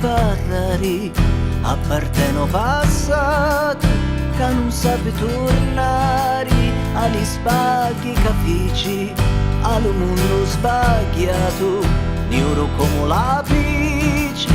parlare a parte no passato che non sape tornare agli spaghi cafici allo mondo sbagliato di oro come lapici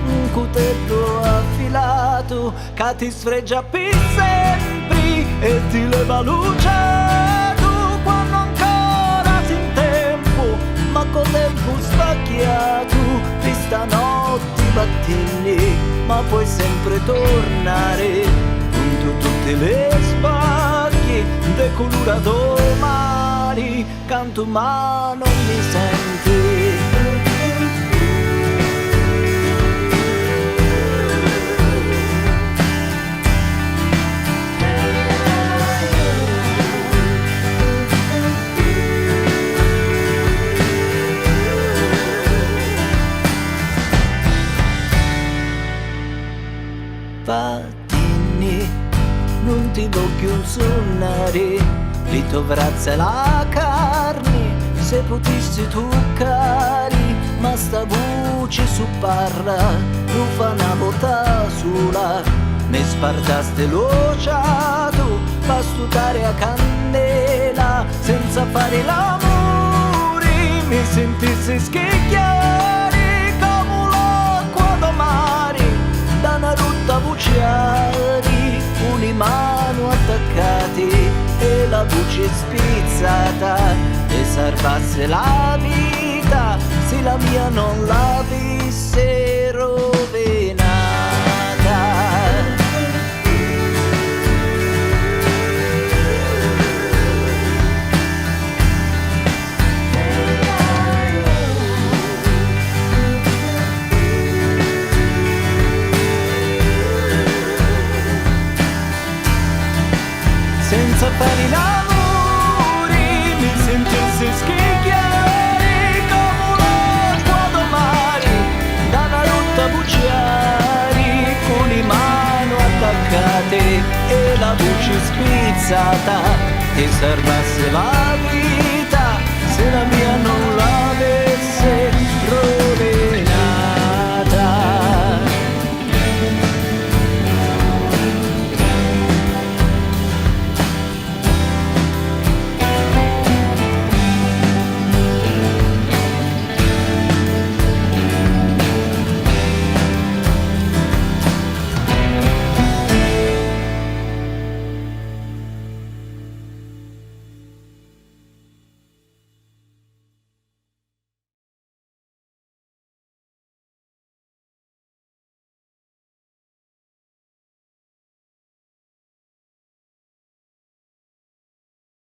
un coltello affilato che ti sfregia per sempre e ti leva luciato quando ancora sei in tempo ma col tempo sbagliato di stanotte battini ma puoi sempre tornare con tutte le spaglie decolurato mari canto ma non mi senti. Pattini, non ti voglio suonare, li dovrazza la carne, se potessi toccare, ma sta voce su parla, non fa una volta sola, mi spartaste l'ociato, fa stutare a candela, senza fare l'amore, mi sentissi schicchiare, come l'acqua da mare, da una rotta bucciari, con le mani attaccate e la voce spizzata e salvasse la vita se la mia non l'avesse rovinata. Senza fare l'amore mi sentissi schicchiare come l'acqua da mare da una rotta bucciari con le mani attaccate e la voce spizzata che salvasse la vita.